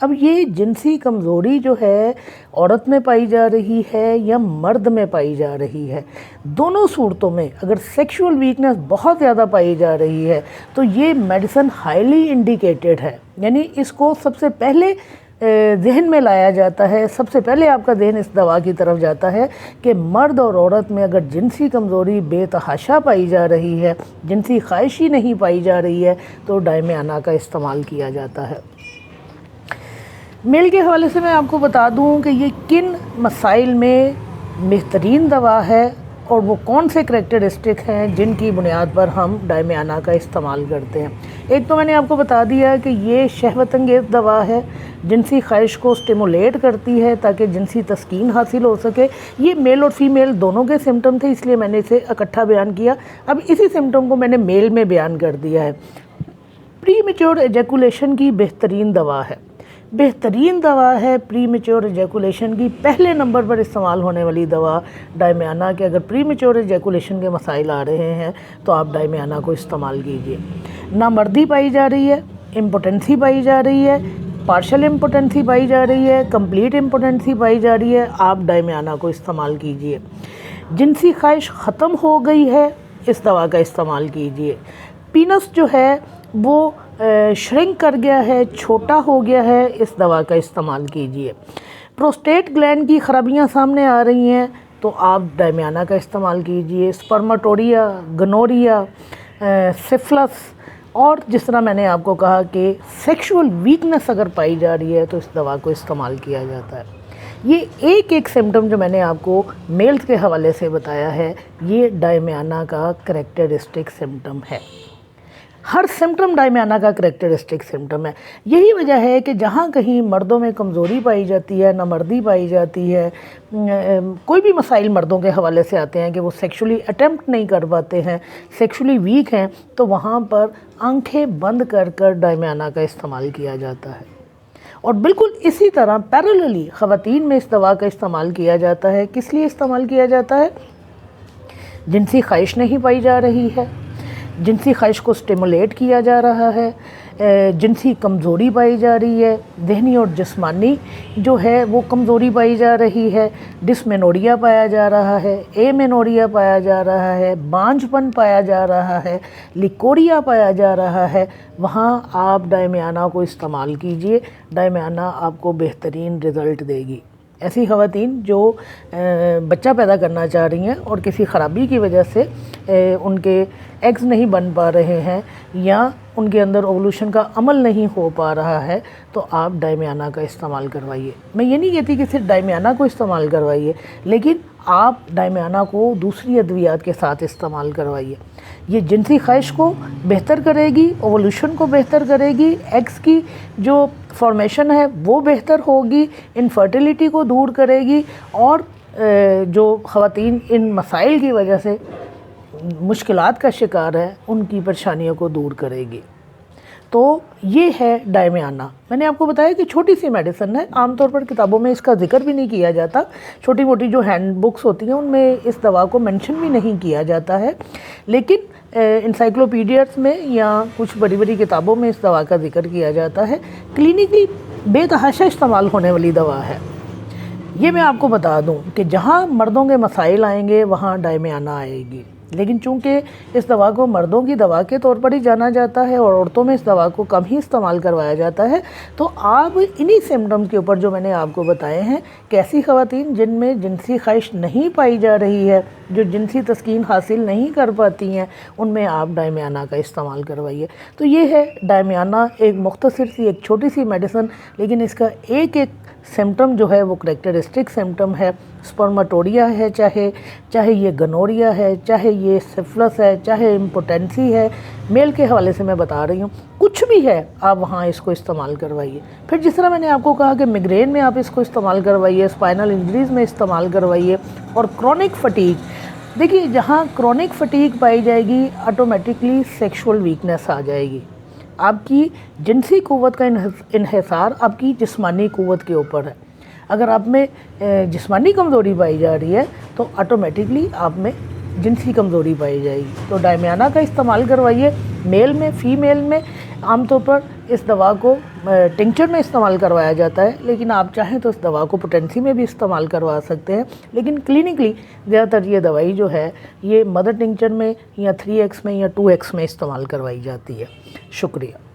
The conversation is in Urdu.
اب یہ جنسی کمزوری جو ہے عورت میں پائی جا رہی ہے یا مرد میں پائی جا رہی ہے، دونوں صورتوں میں اگر سیکشول ویکنس بہت زیادہ پائی جا رہی ہے تو یہ میڈیسن ہائیلی انڈیکیٹڈ ہے، یعنی اس کو سب سے پہلے ذہن میں لایا جاتا ہے، سب سے پہلے آپ کا ذہن اس دوا کی طرف جاتا ہے کہ مرد اور عورت میں اگر جنسی کمزوری بے تحاشا پائی جا رہی ہے، جنسی خواہش ہی نہیں پائی جا رہی ہے، تو ڈائمیانا کا استعمال کیا جاتا ہے۔ میل کے حوالے سے میں آپ کو بتا دوں کہ یہ کن مسائل میں بہترین دوا ہے اور وہ کون سے کریکٹرسٹک ہیں جن کی بنیاد پر ہم ڈائمیانا کا استعمال کرتے ہیں۔ ایک تو میں نے آپ کو بتا دیا کہ یہ شہوت انگیز دوا ہے، جنسی خواہش کو سٹیمولیٹ کرتی ہے تاکہ جنسی تسکین حاصل ہو سکے۔ یہ میل اور فیمیل دونوں کے سمٹم تھے، اس لیے میں نے اسے اکٹھا بیان کیا۔ اب اسی سمٹم کو میں نے میل میں بیان کر دیا ہے۔ پری میچور ایجیکولیشن کی بہترین دوا ہے، بہترین دوا ہے پری میچور ایجیکولیشن کی، پہلے نمبر پر استعمال ہونے والی دوا ڈائمیانا کے۔ اگر پری میچور ایجیکولیشن کے مسائل آ رہے ہیں تو آپ ڈائمیانا کو استعمال کیجئے۔ نامردی پائی جا رہی ہے، امپوٹنسی پائی جا رہی ہے، پارشل امپوٹنسی پائی جا رہی ہے، کمپلیٹ امپوٹنسی پائی جا رہی ہے، آپ ڈائمیانا کو استعمال کیجئے۔ جنسی خواہش ختم ہو گئی ہے، اس دوا کا استعمال کیجئے۔ پینس جو ہے وہ شرنک کر گیا ہے، چھوٹا ہو گیا ہے، اس دوا کا استعمال کیجئے۔ پروسٹیٹ گلینڈ کی خرابیاں سامنے آ رہی ہیں تو آپ ڈائمیانا کا استعمال کیجئے۔ سپرماٹوریا، گنوریا، سفلس، اور جس طرح میں نے آپ کو کہا کہ سیکشول ویکنس اگر پائی جا رہی ہے تو اس دوا کو استعمال کیا جاتا ہے۔ یہ ایک ایک سمٹم جو میں نے آپ کو میلز کے حوالے سے بتایا ہے، یہ ڈائمیانا کا کریکٹرسٹک سمٹم ہے۔ ہر سمٹم ڈائمیانا کا کریکٹرسٹک سمٹم ہے۔ یہی وجہ ہے کہ جہاں کہیں مردوں میں کمزوری پائی جاتی ہے، نامردی پائی جاتی ہے، کوئی بھی مسائل مردوں کے حوالے سے آتے ہیں کہ وہ سیکشولی اٹیمپٹ نہیں کر پاتے ہیں، سیکشولی ویک ہیں، تو وہاں پر آنکھیں بند کر کر ڈائمیانا کا استعمال کیا جاتا ہے۔ اور بالکل اسی طرح پیرللی خواتین میں اس دوا کا استعمال کیا جاتا ہے۔ کس لیے استعمال کیا جاتا ہے؟ جنسی خواہش نہیں پائی جا رہی ہے، جنسی خواہش کو سٹیمولیٹ کیا جا رہا ہے، جنسی کمزوری پائی جا رہی ہے، ذہنی اور جسمانی جو ہے وہ کمزوری پائی جا رہی ہے، ڈسمینوریا پایا جا رہا ہے، اے مینوریا پایا جا رہا ہے، بانجھ پن پایا جا رہا ہے، لیکوریا پایا جا رہا ہے، وہاں آپ ڈائمیانا کو استعمال کیجئے۔ ڈائمیانا آپ کو بہترین رزلٹ دے گی۔ ایسی خواتین جو بچہ پیدا کرنا چاہ رہی ہیں اور کسی خرابی کی وجہ سے ان کے ایگز نہیں بن پا رہے ہیں یا ان کے اندر اوولوشن کا عمل نہیں ہو پا رہا ہے تو آپ ڈائمیانا کا استعمال کروائیے۔ میں یہ نہیں کہتی کہ صرف ڈائمیانا کو استعمال کروائیے، لیکن آپ ڈائمیانا کو دوسری ادویات کے ساتھ استعمال کروائیے۔ یہ جنسی خواہش کو بہتر کرے گی، اوولوشن کو بہتر کرے گی، ایگز کی جو فارمیشن ہے وہ بہتر ہوگی، انفرٹیلیٹی کو دور کرے گی، اور جو خواتین ان مسائل کی وجہ سے مشکلات کا شکار ہے ان کی پریشانیوں کو دور کرے گی۔ تو یہ ہے ڈائمیانا۔ میں نے آپ کو بتایا کہ چھوٹی سی میڈیسن ہے، عام طور پر کتابوں میں اس کا ذکر بھی نہیں کیا جاتا، چھوٹی موٹی جو ہینڈ بکس ہوتی ہیں ان میں اس دوا کو منشن بھی نہیں کیا جاتا ہے، لیکن انسائکلوپیڈیاز میں یا کچھ بڑی بڑی کتابوں میں اس دوا کا ذکر کیا جاتا ہے۔ کلینکلی بے تحاشا استعمال ہونے والی دوا ہے۔ یہ میں آپ کو بتا دوں کہ جہاں مردوں کے مسائل آئیں گے وہاں ڈائمیانا آئے گی، لیکن چونکہ اس دوا کو مردوں کی دوا کے طور پر ہی جانا جاتا ہے اور عورتوں میں اس دوا کو کم ہی استعمال کروایا جاتا ہے، تو آپ انہی سمٹمز کے اوپر جو میں نے آپ کو بتائے ہیں کہ ایسی خواتین جن میں جنسی خواہش نہیں پائی جا رہی ہے، جو جنسی تسکین حاصل نہیں کر پاتی ہیں، ان میں آپ ڈائمیانا کا استعمال کروائیے۔ تو یہ ہے ڈائمیانا، ایک مختصر سی ایک چھوٹی سی میڈیسن، لیکن اس کا ایک ایک سمٹم جو ہے وہ کریکٹرسٹک سمٹم ہے۔ سپرماٹوریا ہے، چاہے یہ گنوریا ہے، چاہے یہ سفلس ہے، چاہے امپوٹنسی ہے، میل کے حوالے سے میں بتا رہی ہوں، کچھ بھی ہے آپ وہاں اس کو استعمال کروائیے۔ پھر جس طرح میں نے آپ کو کہا کہ میگرین میں آپ اس کو استعمال کروائیے، اسپائنل انجریز میں استعمال کروائیے، اور کرونک فٹیگ، دیکھیے جہاں کرونک فٹیگ پائی جائے گی آٹومیٹکلی سیکشول ویکنس آ جائے گی۔ آپ کی جنسی قوت کا انحصار آپ کی جسمانی قوت کے اوپر ہے۔ اگر آپ میں جسمانی کمزوری پائی جا رہی ہے تو آٹومیٹکلی آپ میں جنسی کمزوری پائی جائے گی۔ تو ڈائمیانا کا استعمال کروائیے، میل میں، فیمیل میں، عام طور پر اس دوا کو ٹنکچر میں استعمال کروایا جاتا ہے، لیکن آپ چاہیں تو اس دوا کو پوٹنسی میں بھی استعمال کروا سکتے ہیں، لیکن کلینکلی زیادہ تر یہ دوائی جو ہے یہ مدر ٹنکچر میں یا 3x میں یا 2x میں استعمال کروائی جاتی ہے۔ شکریہ۔